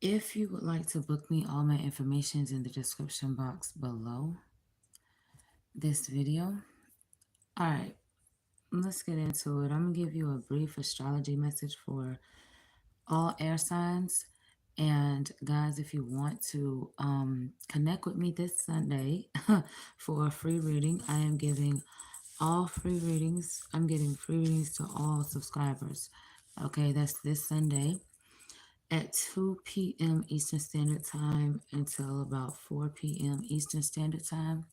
If you would like to book me, all my information is in the description box below this video. All right, let's get into it. I'm gonna give you a brief astrology message for all air signs. And guys, if you want to connect with me this Sunday for a free reading, I am giving all free readings. I'm getting free readings to all subscribers. Okay, that's this Sunday at 2 p.m. Eastern Standard Time until about 4 p.m. Eastern Standard Time.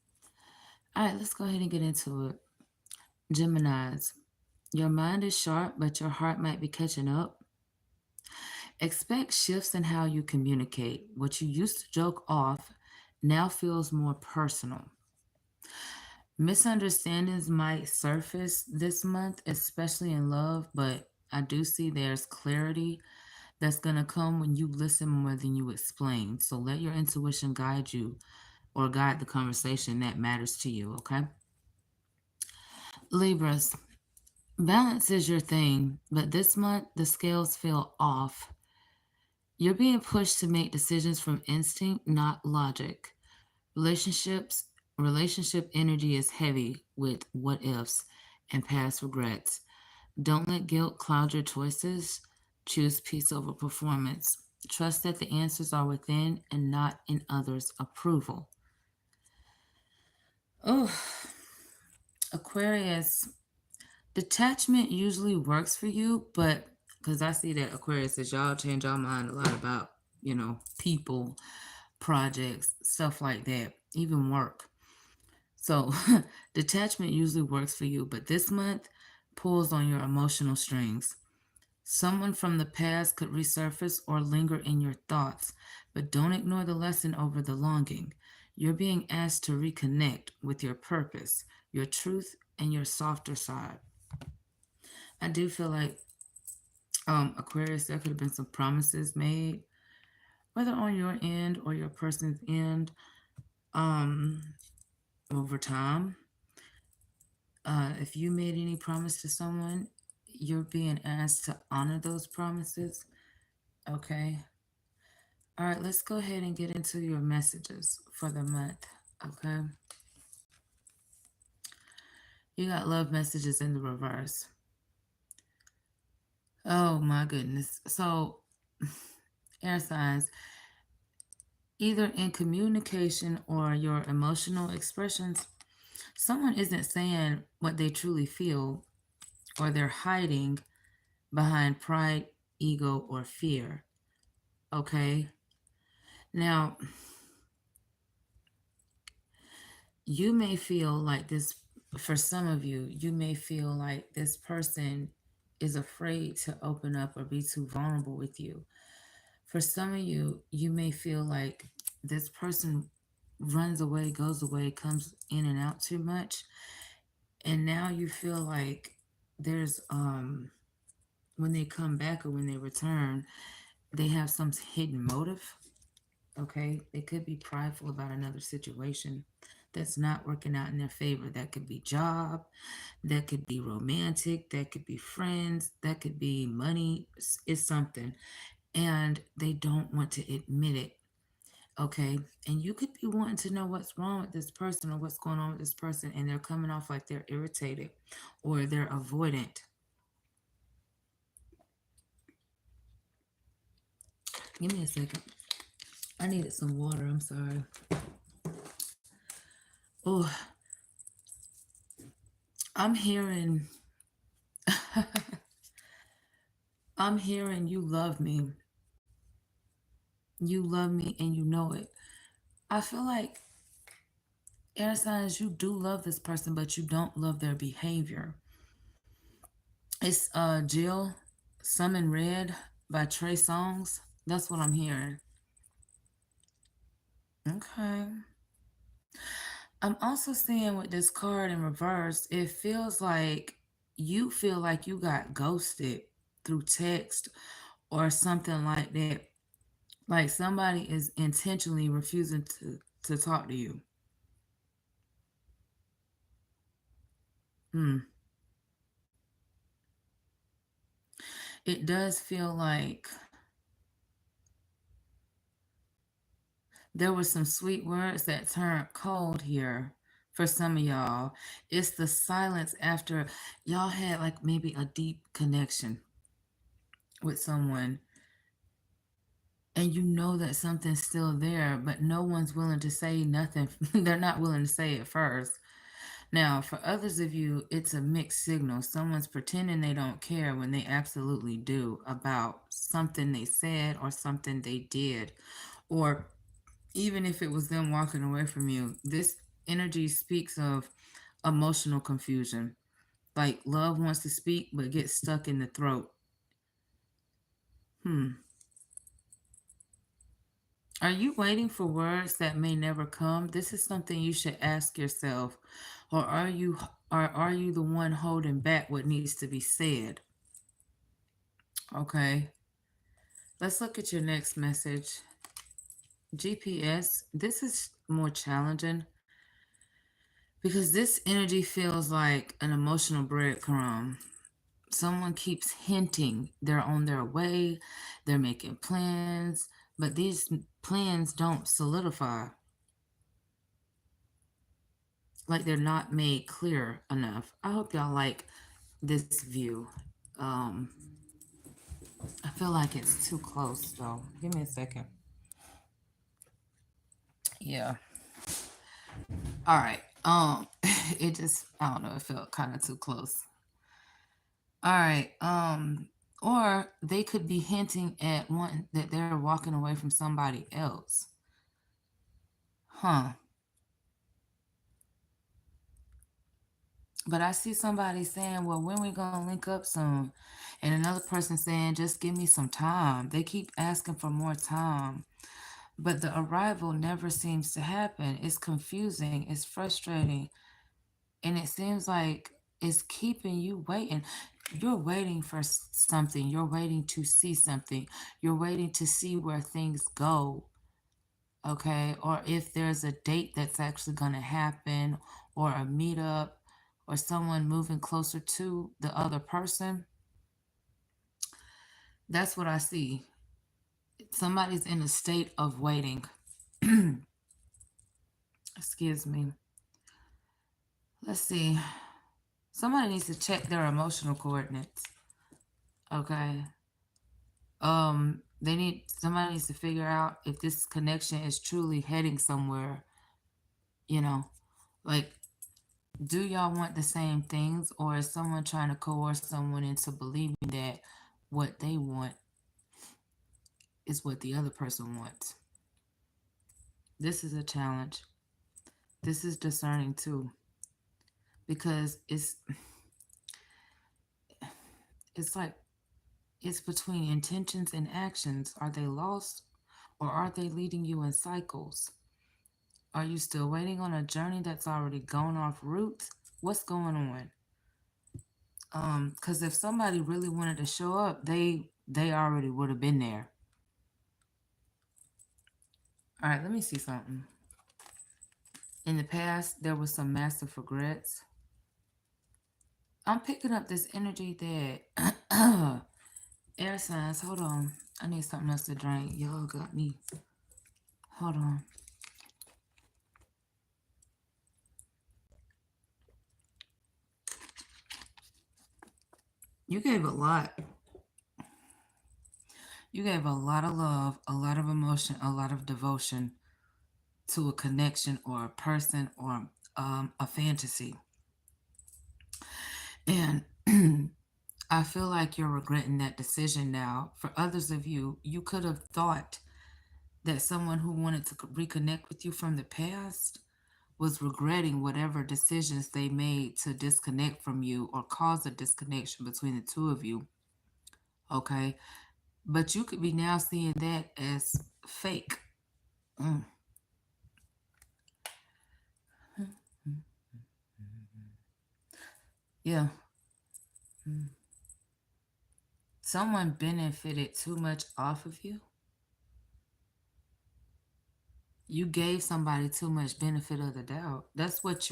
All right, let's go ahead and get into it. Geminis, your mind is sharp, but your heart might be catching up. Expect shifts in how you communicate. What you used to joke off now feels more personal. Misunderstandings might surface this month, especially in love, but I do see there's clarity that's going to come when you listen more than you explain. So let your intuition guide you or guide the conversation that matters to you, okay? Libras, balance is your thing, but this month the scales feel off. You're being pushed to make decisions from instinct, not logic. Relationships, relationship energy is heavy with what ifs and past regrets. Don't let guilt cloud your choices. Choose peace over performance. Trust that the answers are within and not in others' approval. Oh, Aquarius, detachment usually works for you, but because I see that Aquarius says y'all change your mind a lot about, people, projects, stuff like that, even work. So, detachment usually works for you, but this month pulls on your emotional strings. Someone from the past could resurface or linger in your thoughts, but don't ignore the lesson over the longing. You're being asked to reconnect with your purpose, your truth, and your softer side. I do feel like Aquarius, there could have been some promises made, whether on your end or your person's end, um, over time. If you made any promise to someone, you're being asked to honor those promises. Okay. All right, let's go ahead and get into your messages for the month. Okay. You got love messages in the reverse. Oh my goodness. So, air signs, either in communication or your emotional expressions, someone isn't saying what they truly feel or they're hiding behind pride, ego, or fear. Okay. Now, you may feel like this, for some of you, you may feel like this person is afraid to open up or be too vulnerable with you. For some of you, you may feel like this person runs away, goes away, comes in and out too much. And now you feel like there's, when they come back or when they return, they have some hidden motive. Okay. They could be prideful about another situation that's not working out in their favor. That could be job, that could be romantic, that could be friends, that could be money. It's something. And they don't want to admit it. Okay. And you could be wanting to know what's wrong with this person or what's going on with this person, and they're coming off like they're irritated or they're avoidant. Give me a second. I needed some water. I'm sorry. Oh, I'm hearing, I'm hearing you love me. You love me and you know it. I feel like air signs, you do love this person, but you don't love their behavior. It's Jill, Some in Red by Trey Songs. That's what I'm hearing. Okay. I'm also seeing with this card in reverse, it feels like you feel like you got ghosted through text or something like that. Like somebody is intentionally refusing to talk to you. Hmm. It does feel like There were some sweet words that turned cold here for some of y'all. It's the silence after y'all had like maybe a deep connection with someone, and you know that something's still there, but no one's willing to say nothing. They're not willing to say it first. Now, for others of you, it's a mixed signal. Someone's pretending they don't care when they absolutely do about something they said or something they did. Or even if it was them walking away from you, this energy speaks of emotional confusion. Like love wants to speak but gets stuck in the throat. Hmm. Are you waiting for words that may never come? This is something you should ask yourself. Or are you the one holding back what needs to be said? Okay. Let's look at your next message. GPS, this is more challenging because this energy feels like an emotional breadcrumb. Someone keeps hinting they're on their way, they're making plans, but these plans don't solidify. Like they're not made clear enough. I hope y'all like this view. Um, I feel like it's too close though. Give me a second. Yeah. All right. It just I don't know. It felt kind of too close. All right. Or they could be hinting at one that they're walking away from somebody else. Huh. But I see somebody saying, "Well, when we gonna link up soon?" And another person saying, "Just give me some time." They keep asking for more time. But the arrival never seems to happen. It's confusing, it's frustrating, and it seems like it's keeping you waiting. You're waiting for something, you're waiting to see something, you're waiting to see where things go, okay? Or if there's a date that's actually going to happen, or a meetup, or someone moving closer to the other person. That's what I see. Somebody's in a state of waiting. Excuse me. Let's see. Somebody needs to check their emotional coordinates. Okay. Somebody needs to figure out if this connection is truly heading somewhere, you know. Like, do y'all want the same things, or is someone trying to coerce someone into believing that what they want is what the other person wants? This is a challenge. This is discerning too, because it's like it's between intentions and actions. Are they lost, or are they leading you in cycles? Are you still waiting on a journey that's already gone off route? What's going on? Because if somebody really wanted to show up, they already would have been there. All right, let me see something. In the past, there was some massive regrets. I'm picking up this energy that air signs. Hold on, I need something else to drink. Y'all got me. Hold on. You gave a lot. You gave a lot of love, a lot of emotion, a lot of devotion to a connection or a person or a fantasy. And I feel like you're regretting that decision now. For others of you, you could have thought that someone who wanted to reconnect with you from the past was regretting whatever decisions they made to disconnect from you or cause a disconnection between the two of you. Okay. But you could be now seeing that as fake. Mm. Yeah. Mm. Someone benefited too much off of you. You gave somebody too much benefit of the doubt. That's what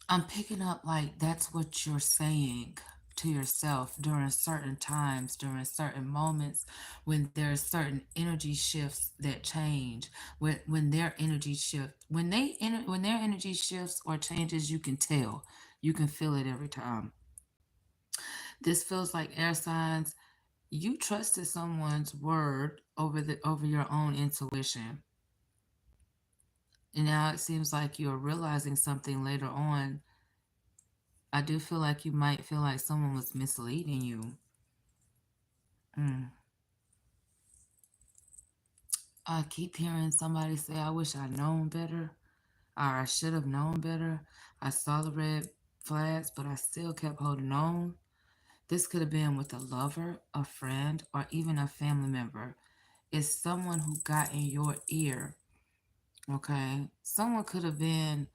I'm picking up, like, that's what you're saying to yourself during certain times, during certain moments, when there's certain energy shifts that change, when their energy shift, when their energy shifts or changes, you can tell, you can feel it every time. This feels like air signs. You trusted someone's word over your own intuition. And now it seems like you're realizing something later on. I do feel like you might feel like someone was misleading you. Mm. I keep hearing somebody say, I wish I'd known better, or I should have known better. I saw the red flags, but I still kept holding on. This could have been with a lover, a friend, or even a family member. It's someone who got in your ear, okay? Someone could have been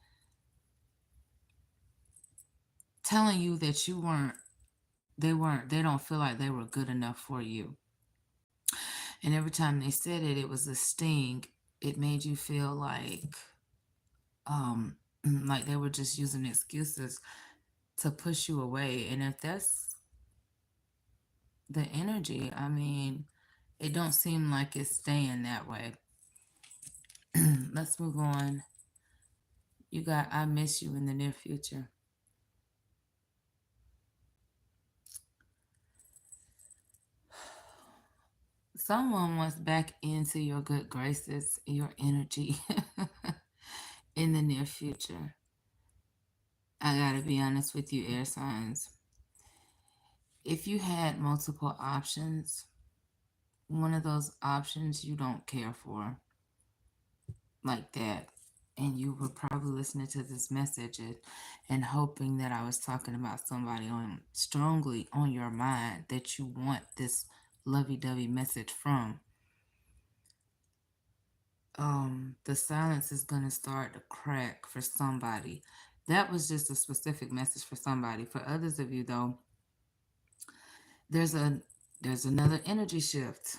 telling you that they don't feel like they were good enough for you. And every time they said it, it was a sting. It made you feel um like they were just using excuses to push you away. And if that's the energy, I mean, it don't seem like it's staying that way. Let's move on. You got I miss you in the near future. Someone wants back into your good graces, your energy in the near future. I gotta be honest with you, air signs. If you had multiple options, one of those options you don't care for like that, and you were probably listening to this message and hoping that I was talking about somebody on strongly on your mind that you want this lovey-dovey message from, the silence is gonna start to crack for somebody. That was just a specific message for somebody. For others of you though, there's a there's another energy shift.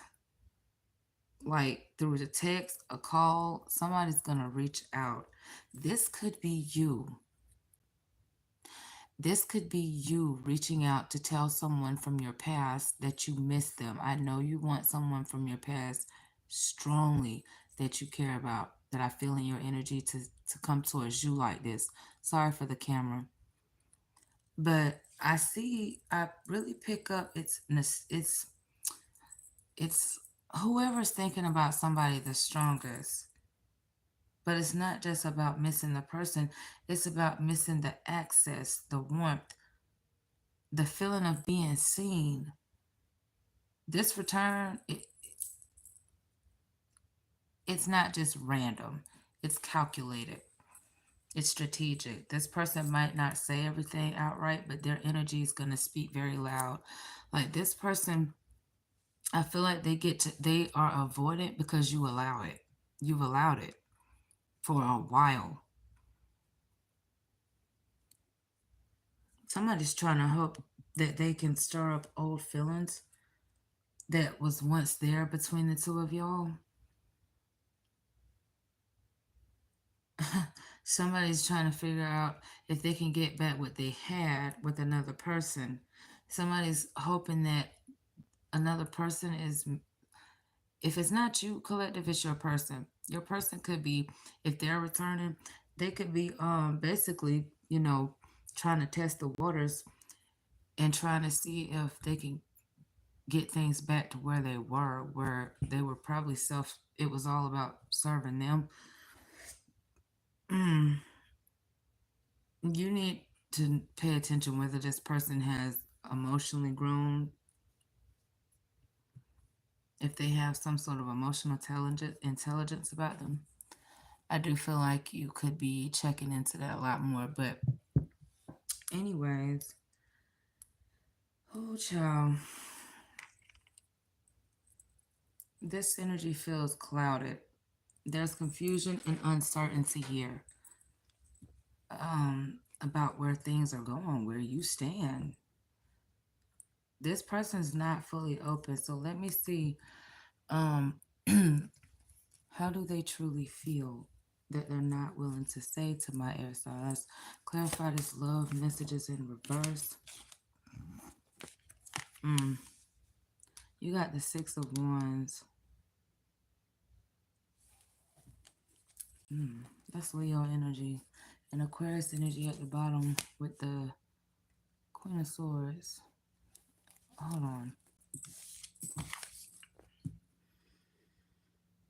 Like through the text, a call, somebody's gonna reach out. This could be you. This could be you reaching out to tell someone from your past that you miss them. I know you want someone from your past strongly that you care about, that I feel in your energy to come towards you like this. Sorry for the camera. But I really pick up it's whoever's thinking about somebody the strongest. But it's not just about missing the person, it's about missing the access, the warmth, the feeling of being seen. This return, it's not just random, it's calculated, it's strategic. This person might not say everything outright, but their energy is going to speak very loud. Like this person, I feel like they are avoidant because you allow it. You've allowed it for a while. Somebody's trying to hope that they can stir up old feelings that was once there between the two of y'all. Somebody's trying to figure out if they can get back what they had with another person. Somebody's hoping that another person is, if it's not you, collective, it's your person. Your person could be, if they're returning, they could be basically, trying to test the waters and trying to see if they can get things back to where they were probably it was all about serving them. Mm, you need to pay attention whether this person has emotionally grown, if they have some sort of emotional intelligence about them. I do feel like you could be checking into that a lot more. But, anyways, oh, child, this energy feels clouded. There's confusion and uncertainty here about where things are going, where you stand. This person's not fully open. So let me see. Um, how do they truly feel that they're not willing to say to my air signs? Clarify this love messages in reverse. Mm. You got the Six of Wands. Mm. That's Leo energy. And Aquarius energy at the bottom with the Queen of Swords. Hold on.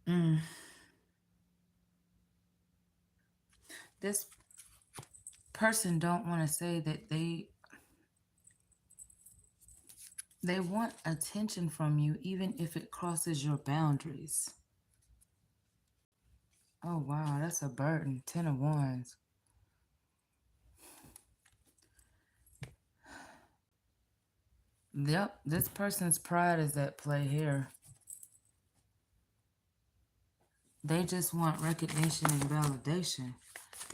Mm. This person don't want to say that they want attention from you even if it crosses your boundaries. Oh wow, that's a burden. 10 of Wands. Yep, this person's pride is at play here. They just want recognition and validation.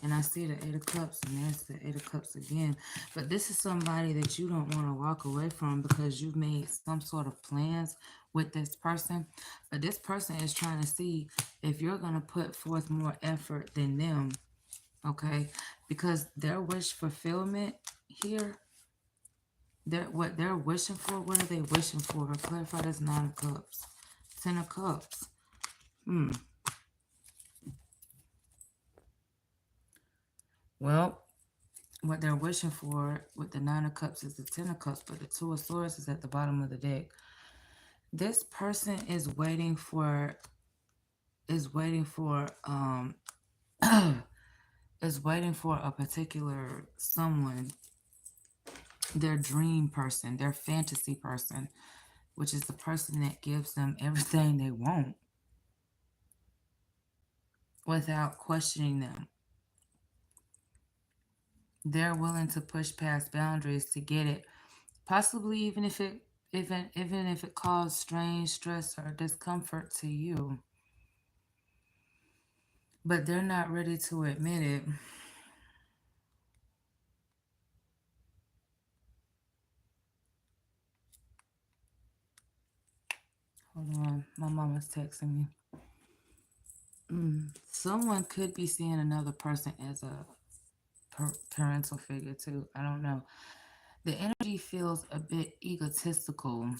And I see the Eight of Cups, and there's the Eight of Cups again. But this is somebody that you don't want to walk away from because you've made some sort of plans with this person. But this person is trying to see if you're going to put forth more effort than them, okay? Because their wish fulfillment here, what they're wishing for, what are they wishing for? Clarify this 9 of Cups. 10 of Cups. Hmm. Well, what they're wishing for with the 9 of Cups is the 10 of Cups, but the Two of Swords is at the bottom of the deck. This person is waiting for is waiting for a particular someone, their dream person, their fantasy person, which is the person that gives them everything they want without questioning them. They're willing to push past boundaries to get it, possibly even if it caused strange stress or discomfort to you. But they're not ready to admit it. Hold on, my mama's texting me. Someone could be seeing another person as a parental figure too. I don't know. The energy feels a bit egotistical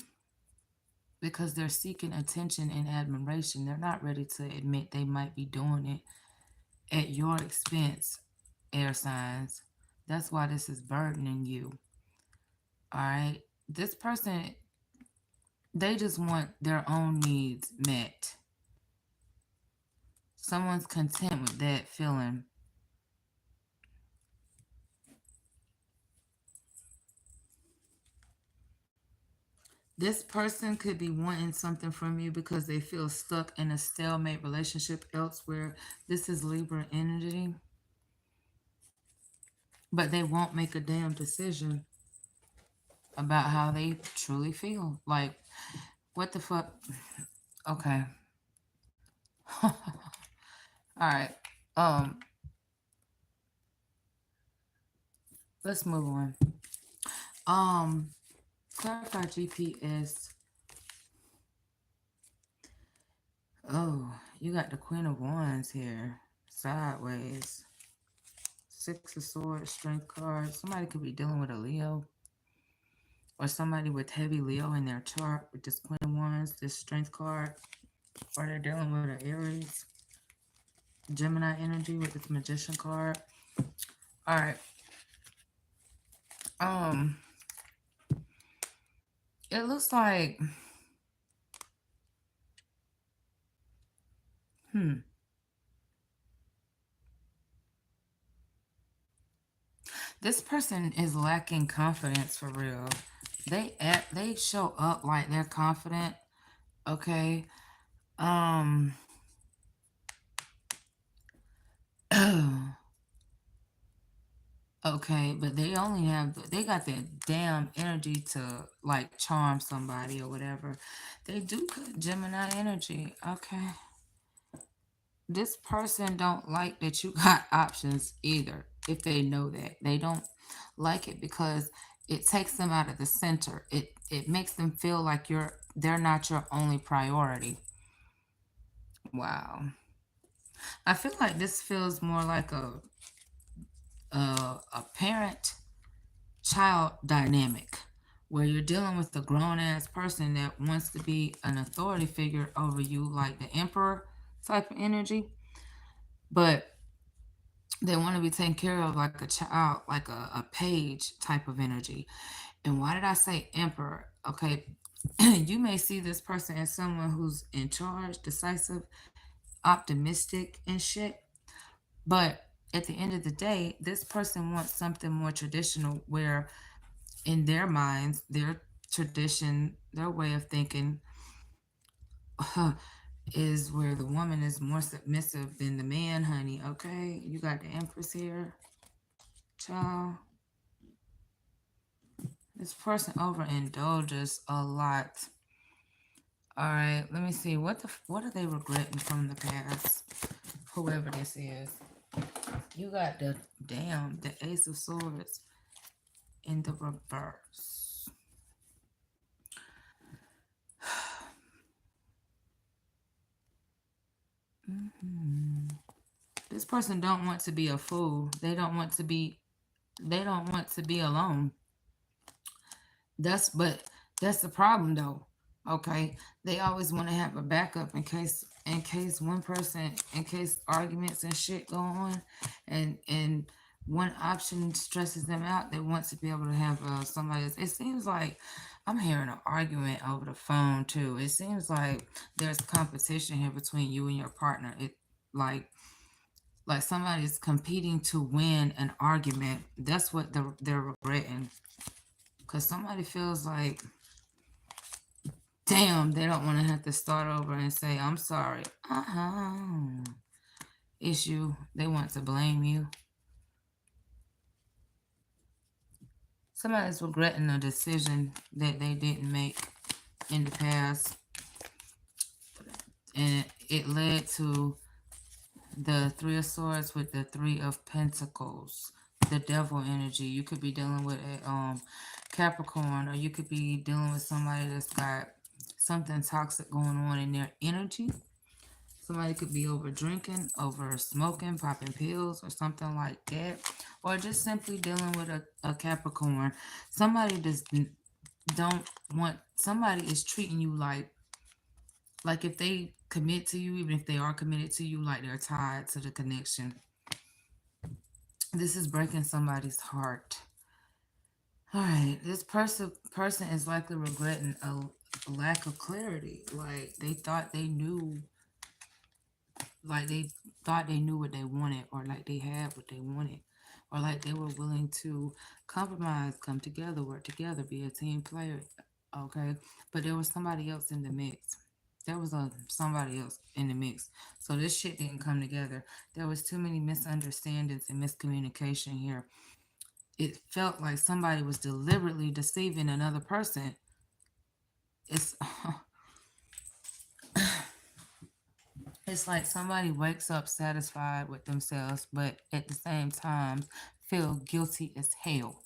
because they're seeking attention and admiration. They're not ready to admit they might be doing it at your expense, air signs. That's why this is burdening you. All right. This person, they just want their own needs met. Someone's content with that feeling. This person could be wanting something from you because they feel stuck in a stalemate relationship elsewhere. This is Libra energy, but they won't make a damn decision about how they truly feel. Like, what the fuck? Okay. All right. Um, let's move on. Um, clarify GPS. Oh, you got the Queen of Wands here. Sideways. 6 of Swords, Strength card. Somebody could be dealing with a Leo. Or somebody with heavy Leo in their chart with this Queen of Wands, this Strength card. Or they're dealing with an Aries. Gemini energy with this Magician card. Alright. Um, it looks like hmm. This person is lacking confidence for real. They show up like they're confident. Okay. Um okay, but they got that damn energy to like charm somebody or whatever. They do got Gemini energy. Okay. This person don't like that you got options either. If they know that. They don't like it because it takes them out of the center. It makes them feel like they're not your only priority. Wow. I feel like this feels more like a parent child dynamic where you're dealing with a grown ass person that wants to be an authority figure over you, like the emperor type of energy, but they want to be taken care of like a child, like a page type of energy. And why did I say emperor? Okay, you may see this person as someone who's in charge, decisive, optimistic, and shit. But at the end of the day, this person wants something more traditional where, in their minds, their tradition, their way of thinking, is where the woman is more submissive than the man, honey. Okay, you got the empress here, child. This person overindulges a lot. All right, let me see. What are they regretting from the past? Whoever this is. You got the Ace of Swords in the reverse. Mhm. This person don't want to be a fool. They don't want to be alone. But that's the problem though. Okay. They always want to have a backup in case arguments and shit go on, and one option stresses them out. They want to be able to have somebody else. It seems like I'm hearing an argument over the phone too. It seems like there's competition here between you and your partner. It like like somebody's competing to win an argument. That's what they're regretting. Cause somebody feels like, damn, they don't want to have to start over and say, I'm sorry. It's you. They want to blame you. Somebody's regretting a decision that they didn't make in the past. And it led to the Three of Swords with the Three of Pentacles. The devil energy. You could be dealing with a Capricorn, or you could be dealing with somebody that's got something toxic going on in their energy. Somebody could be over drinking, over smoking, popping pills, or something like that. Or just simply dealing with a Capricorn. Somebody just don't want, somebody is treating you like if they commit to you, even if they are committed to you, like they're tied to the connection. This is breaking somebody's heart. All right, this person is likely regretting a lack of clarity. Like they thought they knew what they wanted, or like they had what they wanted, or like they were willing to compromise, come together, work together, be a team player. Okay, but there was somebody else in the mix. There was somebody else in the mix. So this shit didn't come together. There was too many misunderstandings and miscommunication here. It felt like somebody was deliberately deceiving another person. It's it's like somebody wakes up satisfied with themselves, but at the same time feel guilty as hell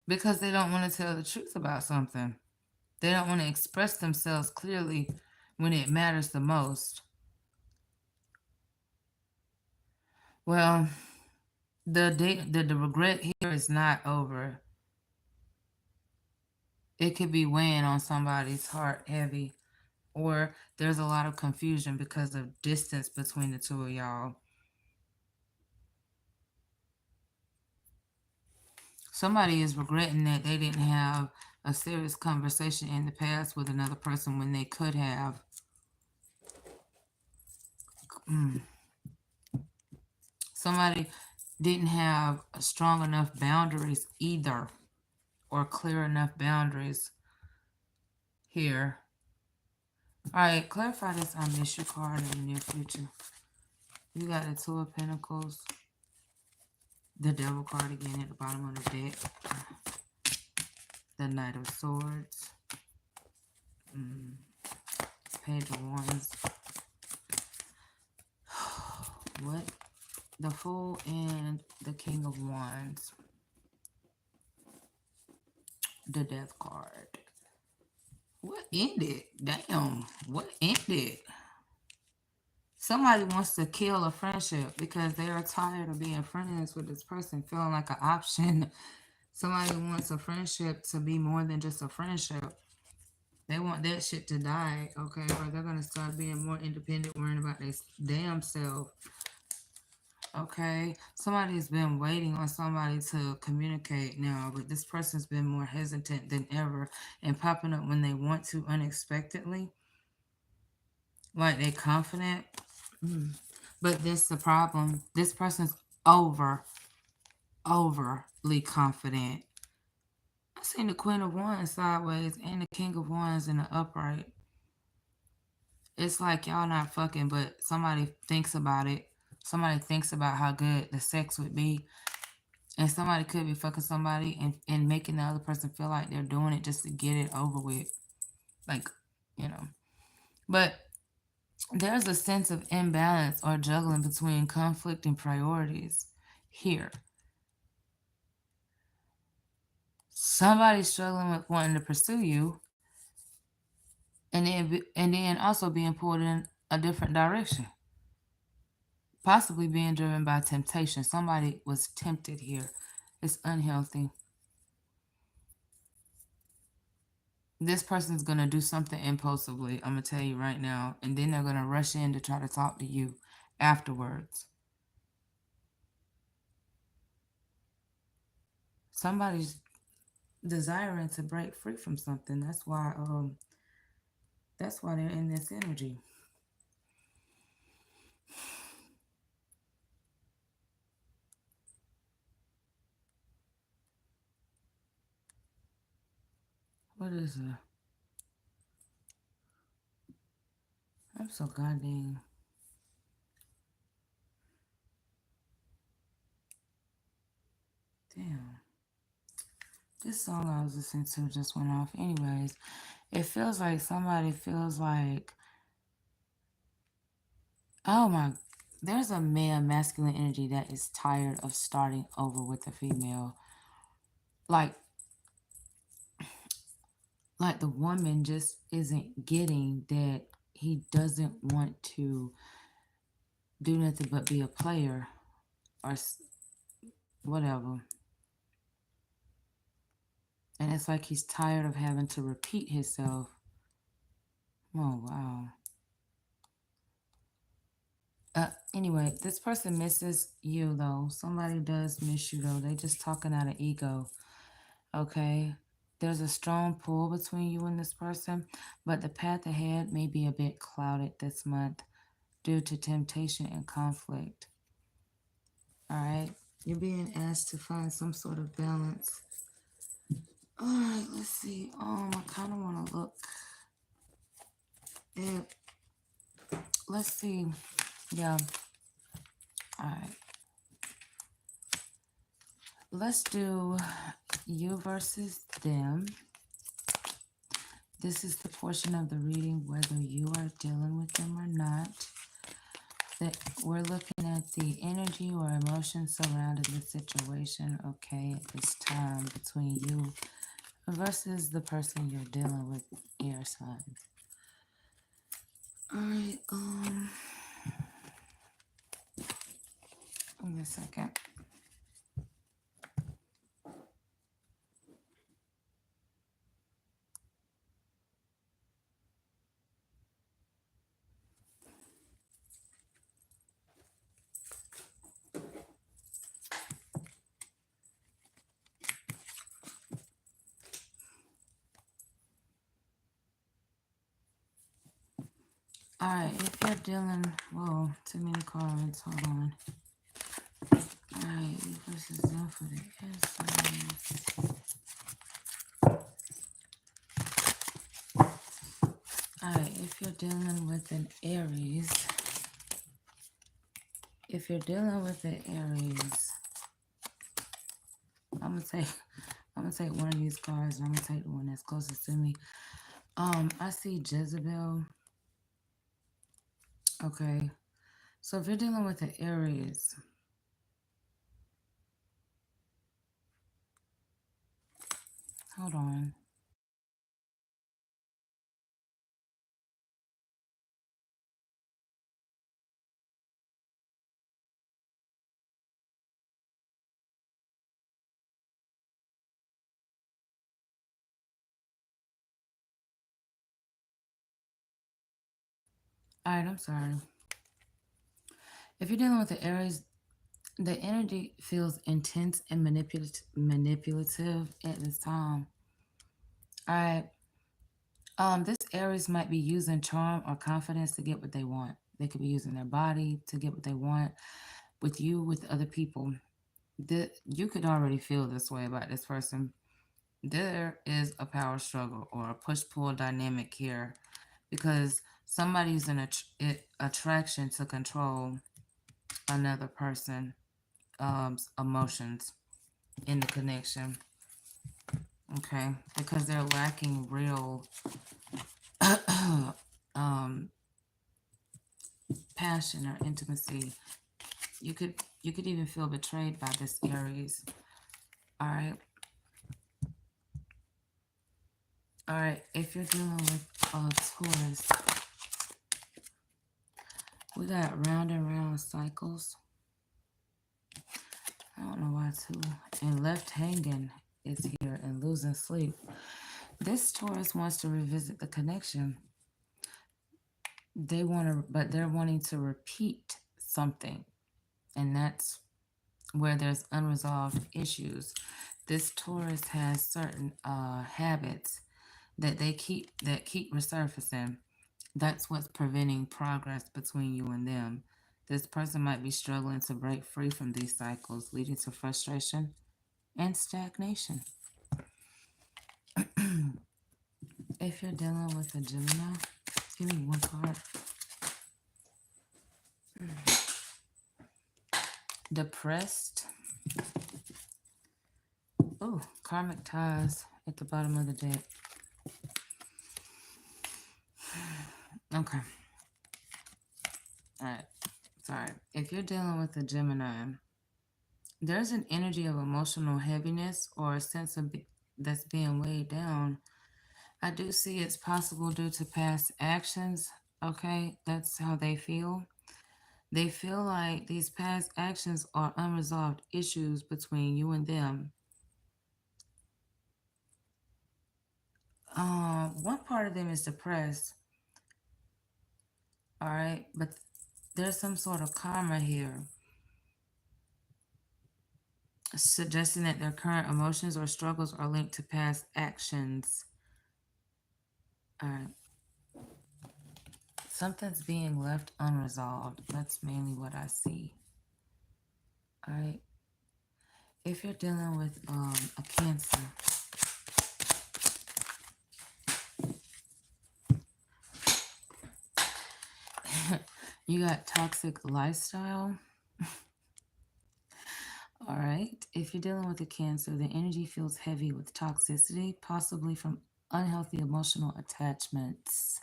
because they don't want to tell the truth about something. They don't want to express themselves clearly when it matters the most. Well, the regret here is not over. It could be weighing on somebody's heart heavy, or there's a lot of confusion because of distance between the two of y'all. Somebody is regretting that they didn't have a serious conversation in the past with another person when they could have. Mm. Somebody didn't have strong enough boundaries either, or clear enough boundaries here. All right, clarify this I miss you card in the near future. You got the Two of Pentacles, the Devil card again at the bottom of the deck, the Knight of Swords, Page of Wands. What? The Fool and the King of Wands. The Death card. What ended? Damn. What ended? Somebody wants to kill a friendship because they are tired of being friends with this person, feeling like an option. Somebody wants a friendship to be more than just a friendship. They want that shit to die, okay? Or they're gonna start being more independent, worrying about their damn self, okay? Somebody's been waiting on somebody to communicate now, but this person's been more hesitant than ever and popping up when they want to unexpectedly, like they confident. Mm. But this the problem. This person's overly confident. I seen the Queen of Wands sideways and the King of Wands in the upright. It's like y'all not fucking, but somebody thinks about it. Somebody thinks about how good the sex would be. And somebody could be fucking somebody and making the other person feel like they're doing it just to get it over with. Like, you know. But there's a sense of imbalance or juggling between conflict and priorities here. Somebody's struggling with wanting to pursue you and then also being pulled in a different direction, possibly being driven by temptation. Somebody was tempted here. It's unhealthy. This person's gonna do something impulsively, I'm gonna tell you right now, and then they're gonna rush in to try to talk to you afterwards. Somebody's desiring to break free from something. That's why they're in this energy. What is it? I'm so goddamn damn. This song I was listening to just went off. Anyways, it feels like somebody feels like, oh my, there's a male masculine energy that is tired of starting over with a female. Like, like the woman just isn't getting that he doesn't want to do nothing but be a player or whatever. And it's like he's tired of having to repeat himself. Oh, wow. Anyway, this person misses you though. Somebody does miss you though. They just talking out of ego. Okay. There's a strong pull between you and this person, but the path ahead may be a bit clouded this month due to temptation and conflict. All right. You're being asked to find some sort of balance. All right. Let's see. I kind of want to look at. Let's see. Yeah. All right. Let's do you versus them. This is the portion of the reading, whether you are dealing with them or not. That we're looking at the energy or emotion surrounding the situation, okay, at this time between you versus the person you're dealing with, air signs. All right, give me a second. All right, if you're dealing, whoa, too many cards. Hold on. All right, versus them for the air signs. All right, if you're dealing with an Aries, I'm gonna take one of these cards and I'm gonna take the one that's closest to me. I see Jezebel. Okay. So if you're dealing with an Aries, hold on. All right, I'm sorry. If you're dealing with the Aries, the energy feels intense and manipulative at this time. All right. This Aries might be using charm or confidence to get what they want. They could be using their body to get what they want with you, with other people. You could already feel this way about this person. There is a power struggle or a push pull dynamic here because somebody's in attraction to control another person, emotions in the connection. Okay, because they're lacking real um, passion or intimacy. You could you could even feel betrayed by this Aries. All right, all right. If you're dealing with Taurus, we got round and round cycles. I don't know why too. And left hanging is here and losing sleep. This Taurus wants to revisit the connection. But they're wanting to repeat something, and that's where there's unresolved issues. This Taurus has certain habits that keep resurfacing. That's what's preventing progress between you and them. This person might be struggling to break free from these cycles, leading to frustration and stagnation. If you're dealing with a Gemini, give me one card. Depressed. Oh, karmic ties at the bottom of the deck. Okay. All right. Sorry. If you're dealing with a Gemini, there's an energy of emotional heaviness or a sense of that's being weighed down. I do see it's possible due to past actions. Okay, that's how they feel. They feel like these past actions are unresolved issues between you and them. One part of them is depressed, all right, but there's some sort of karma here, suggesting that their current emotions or struggles are linked to past actions. All right, something's being left unresolved. That's mainly what I see. All right, if you're dealing with a Cancer, you got toxic lifestyle. All right. If you're dealing with a Cancer, the energy feels heavy with toxicity, possibly from unhealthy emotional attachments.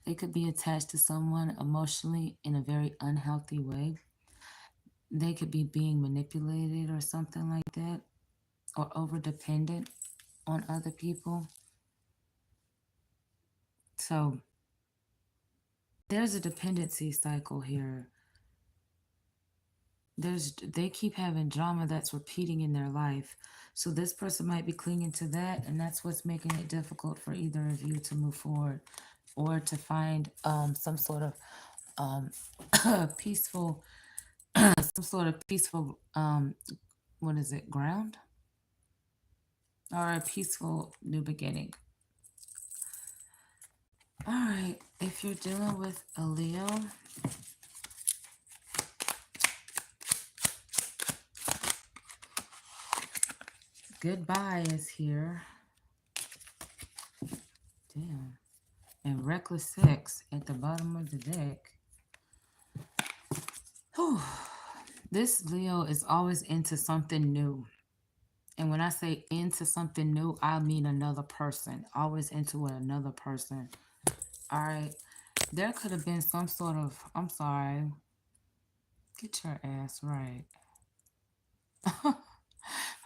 They could be attached to someone emotionally in a very unhealthy way. They could be being manipulated or something like that, or over dependent on other people. So there's a dependency cycle here. They keep having drama that's repeating in their life. So this person might be clinging to that, and that's what's making it difficult for either of you to move forward or to find some sort of um, peaceful, some sort of peaceful, what is it, ground or a peaceful new beginning. All right, if you're dealing with a Leo, goodbye is here. Damn. And reckless sex at the bottom of the deck. Whew. This Leo is always into something new. And when I say into something new, I mean another person. Always into another person. All right. There could have been some sort of, I'm sorry, get your ass right.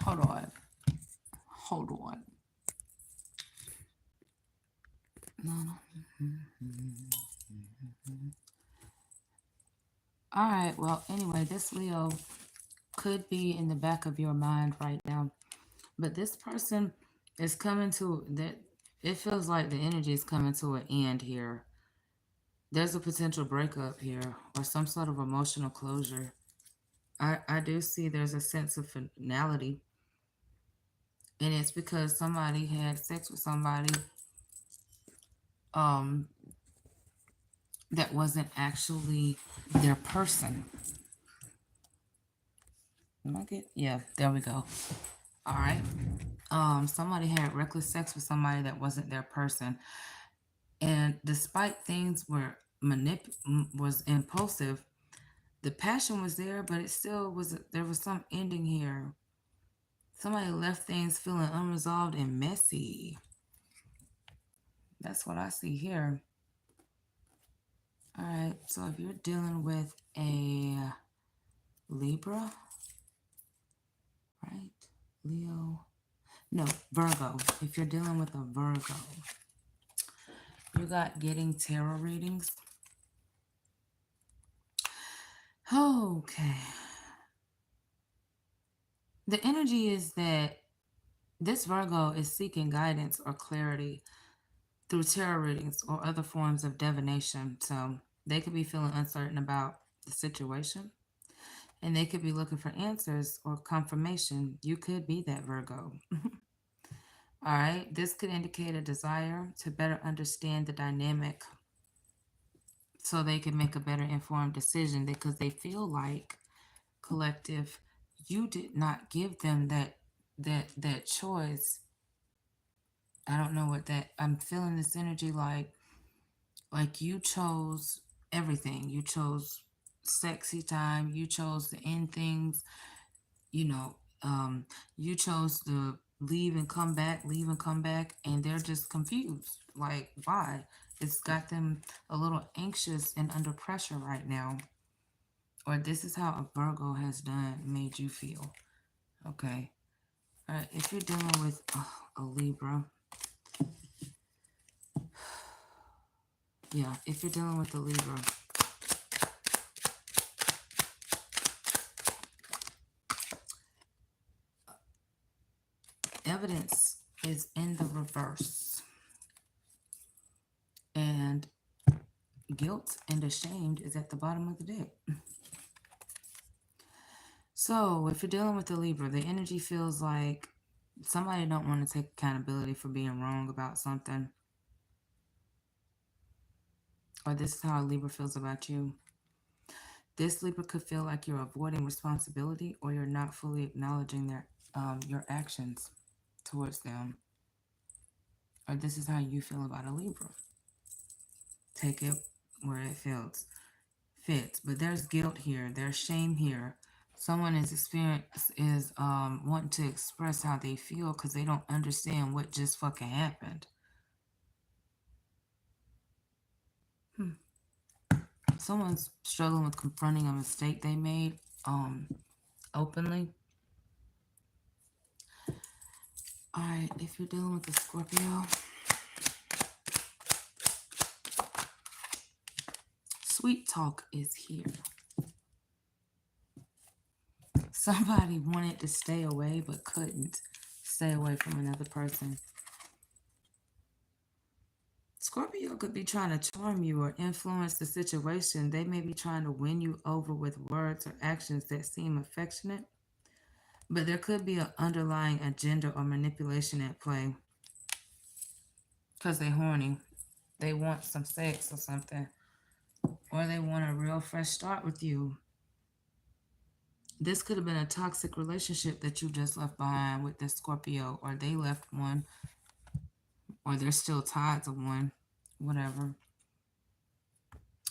Hold on. Hold on. No, no. All right. Well, anyway, this Leo could be in the back of your mind right now. But this person is coming to that. It feels like the energy is coming to an end here. There's a potential breakup here or some sort of emotional closure. I do see there's a sense of finality, and it's because somebody had sex with somebody um that wasn't actually their person. Am I get? Yeah, there we go. All right. Somebody had reckless sex with somebody that wasn't their person, and despite things were was impulsive, the passion was there, but it still was. There was some ending here. Somebody left things feeling unresolved and messy. That's what I see here. All right. So if you're dealing with a Libra, right? Leo. No, Virgo. If you're dealing with a Virgo, you got getting tarot readings. Okay. The energy is that this Virgo is seeking guidance or clarity through tarot readings or other forms of divination. So they could be feeling uncertain about the situation and they could be looking for answers or confirmation. You could be that Virgo. All right. This could indicate a desire to better understand the dynamic so they can make a better informed decision because they feel like collective you did not give them that choice. I don't know what that I'm feeling this energy like you chose everything. You chose sexy time, you chose to end things, you know, you chose to leave and come back, and they're just confused. Like, why? It's got them a little anxious and under pressure right now. Or this is how a Virgo has made you feel. Okay. All right. If you're dealing with a Libra, yeah, if you're dealing with a Libra, evidence is in the reverse. And guilt and ashamed is at the bottom of the deck. So if you're dealing with the Libra, the energy feels like somebody don't want to take accountability for being wrong about something. Or this is how a Libra feels about you. This Libra could feel like you're avoiding responsibility or you're not fully acknowledging your actions towards them. Or this is how you feel about a Libra. Take it where it fits. But there's guilt here. There's shame here. Someone is wanting to express how they feel because they don't understand what just fucking happened. Hmm. Someone's struggling with confronting a mistake they made openly. All right, if you're dealing with a Scorpio, sweet talk is here. Somebody wanted to stay away but couldn't stay away from another person. Scorpio could be trying to charm you or influence the situation. They may be trying to win you over with words or actions that seem affectionate, but there could be an underlying agenda or manipulation at play because they're horny. They want some sex or something, or they want a real fresh start with you. This could have been a toxic relationship that you just left behind with this Scorpio, or they left one, or they're still tied to one, whatever.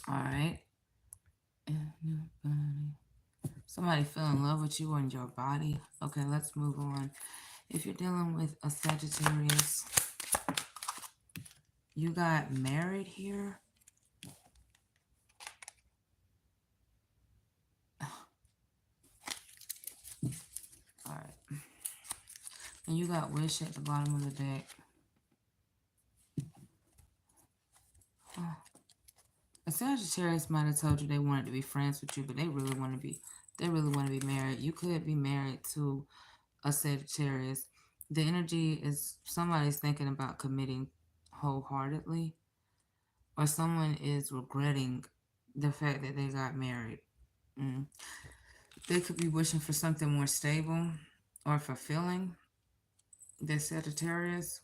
All right. Somebody fell in love with you and your body. Okay, let's move on. If you're dealing with a Sagittarius, you got married here. All right. And you got wish at the bottom of the deck. Oh. A Sagittarius might have told you they wanted to be friends with you, but they really want to be married. You could be married to a Sagittarius. The energy is somebody's thinking about committing wholeheartedly, or someone is regretting the fact that they got married. Mm. They could be wishing for something more stable or fulfilling. The Sagittarius,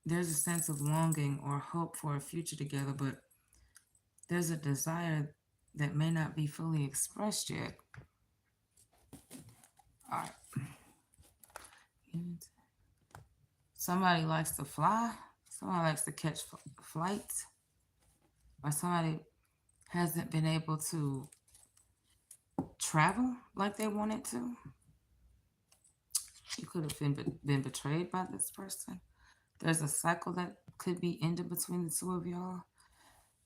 there's a sense of longing or hope for a future together, but there's a desire that may not be fully expressed yet. All right. Somebody likes to fly. Somebody likes to catch flights. Or somebody hasn't been able to travel like they wanted to. You could have been betrayed by this person. There's a cycle that could be ended between the two of y'all.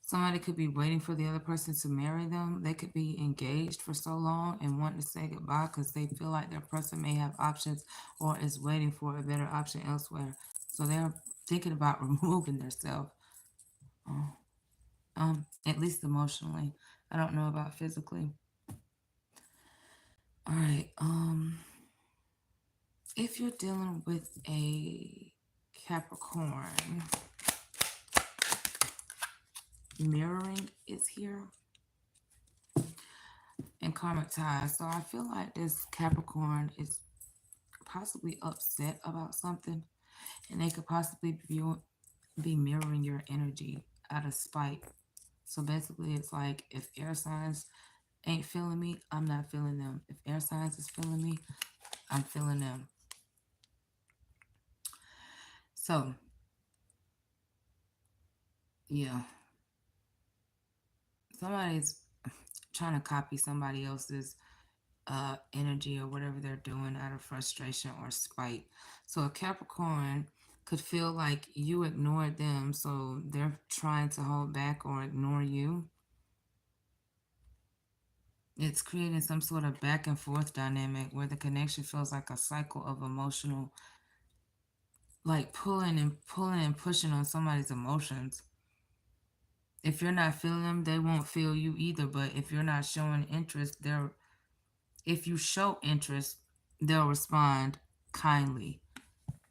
Somebody could be waiting for the other person to marry them. They could be engaged for so long and want to say goodbye because they feel like their person may have options or is waiting for a better option elsewhere. So they're thinking about removing themselves, at least emotionally. I don't know about physically. All right. If you're dealing with a Capricorn, mirroring is here and karmic ties. So I feel like this Capricorn is possibly upset about something, and they could possibly be mirroring your energy out of spite. So basically, it's like if air signs ain't feeling me, I'm not feeling them. If air signs is feeling me, I'm feeling them. So yeah, somebody's trying to copy somebody else's energy or whatever they're doing out of frustration or spite. So a Capricorn could feel like you ignored them, so they're trying to hold back or ignore you. It's creating some sort of back and forth dynamic where the connection feels like a cycle of emotional, like pulling and pushing on somebody's emotions. If you're not feeling them, they won't feel you either. But if you're not showing interest, if you show interest, they'll respond kindly.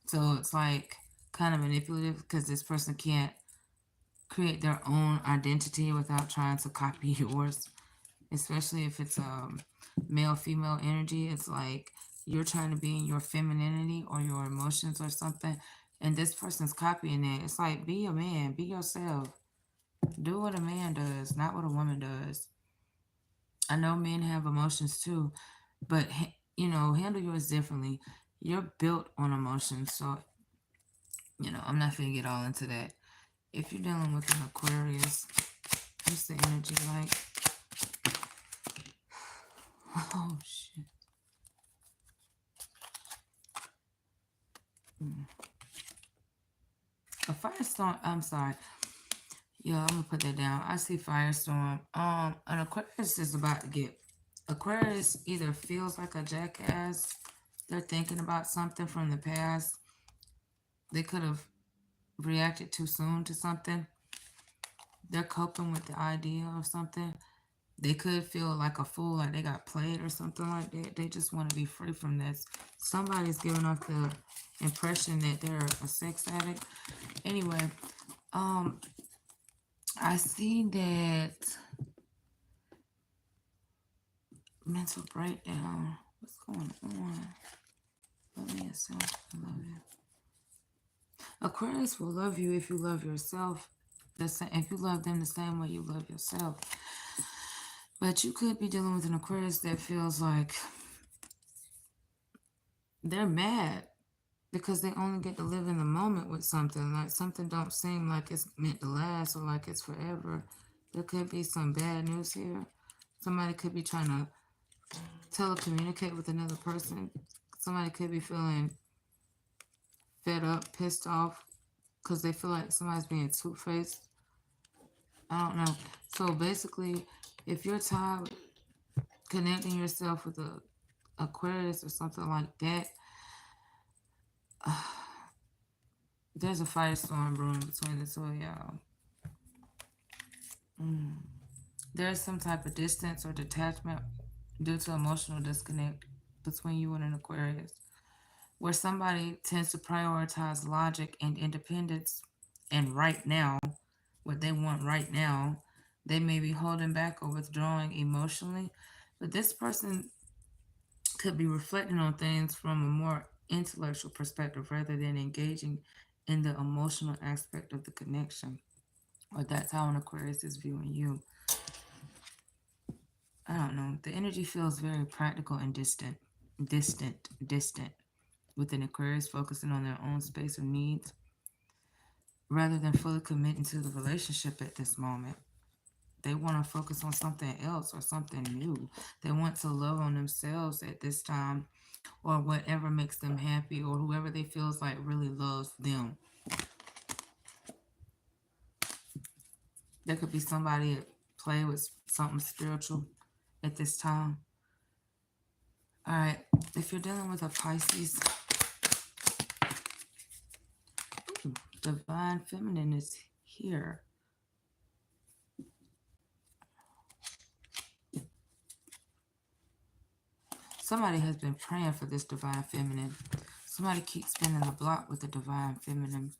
So it's like kind of manipulative because this person can't create their own identity without trying to copy yours, especially if it's male female energy. It's like you're trying to be in your femininity or your emotions or something, and this person's copying it. It's like be a man, be yourself, do what a man does, not what a woman does. I know men have emotions too, but handle yours differently. You're built on emotions, so I'm not gonna get all into that. If you're dealing with an Aquarius, what's the energy like? Oh shit. A firestorm. I'm sorry. Yeah, I'm gonna put that down. I see firestorm. An Aquarius is about to get. Aquarius either feels like a jackass. They're thinking about something from the past. They could have reacted too soon to something. They're coping with the idea of something. They could feel like a fool, like they got played or something like that. They just want to be free from this. Somebody's giving off the impression that they're a sex addict. Anyway, um, I see that mental breakdown. What's going on? Love me yourself. I love you. Aquarius will love you if you love yourself. If you love them the same way you love yourself. But you could be dealing with an Aquarius that feels like they're mad because they only get to live in the moment with something. Like something don't seem like it's meant to last or like it's forever. There could be some bad news here. Somebody could be trying to telecommunicate with another person. Somebody could be feeling fed up, pissed off because they feel like somebody's being two-faced. I don't know. So basically, if you're tired connecting yourself with a Aquarius or something like that, there's a firestorm brewing between the two of y'all. There's some type of distance or detachment due to emotional disconnect between you and an Aquarius, where somebody tends to prioritize logic and independence And right now, what they want right now, they may be holding back or withdrawing emotionally. But this person could be reflecting on things from a more intellectual perspective rather than engaging in the emotional aspect of the connection. Or that's how an Aquarius is viewing you. I don't know. The energy feels very practical and distant, with an Aquarius focusing on their own space or needs rather than fully committing to the relationship at this moment. They want to focus on something else or something new. They want to love on themselves at this time or whatever makes them happy or whoever they feels like really loves them. There could be somebody that play with something spiritual at this time. All right, if you're dealing with a Pisces, divine feminine is here. Somebody has been praying for this divine feminine. Somebody keeps spinning the block with the divine feminine.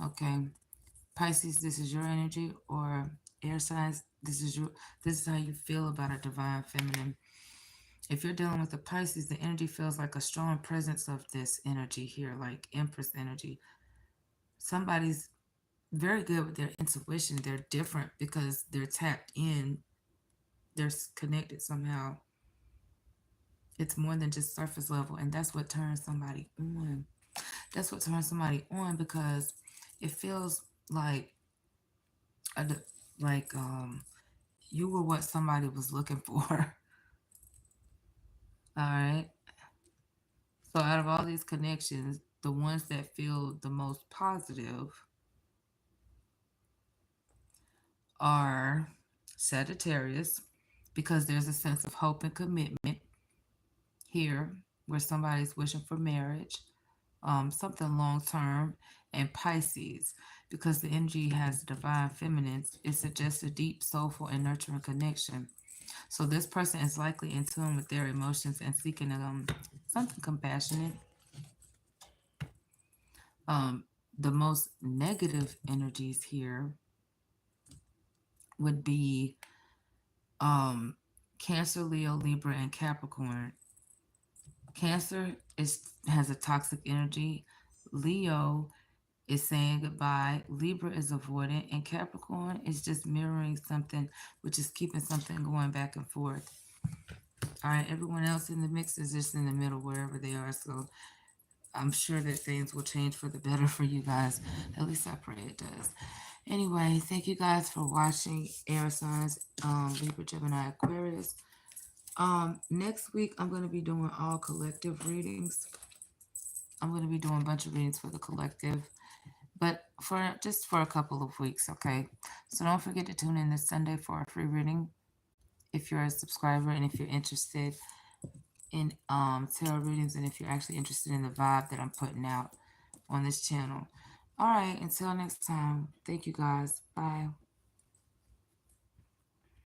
Okay. Pisces, this is your energy, or air signs, this is how you feel about a divine feminine. If you're dealing with a Pisces, the energy feels like a strong presence of this energy here, like Empress energy. Somebody's very good with their intuition. They're different because they're tapped in, they're connected somehow. It's more than just surface level, and that's what turns somebody on. That's what turns somebody on because it feels like a, like you were what somebody was looking for. All right. So out of all these connections, the ones that feel the most positive are Sagittarius, because there's a sense of hope and commitment here where somebody's wishing for marriage, something long term, and Pisces, because the energy has divine feminine, it suggests a deep, soulful, and nurturing connection. So this person is likely in tune with their emotions and seeking something compassionate. Um, the most negative energies here would be um, Cancer, Leo, Libra, and Capricorn. Cancer has a toxic energy. Leo is saying goodbye. Libra is avoidant, and Capricorn is just mirroring something, which is keeping something going back and forth. All right, everyone else in the mix is just in the middle wherever they are. So I'm sure that things will change for the better for you guys. At least I pray it does. Anyway, thank you guys for watching Air Signs, Libra, Gemini, Aquarius. Next week I'm gonna be doing all collective readings. I'm gonna be doing a bunch of readings for the collective, but for a couple of weeks, okay? So don't forget to tune in this Sunday for a free reading if you're a subscriber and if you're interested in tarot readings and if you're actually interested in the vibe that I'm putting out on this channel. All right, until next time, thank you guys. Bye.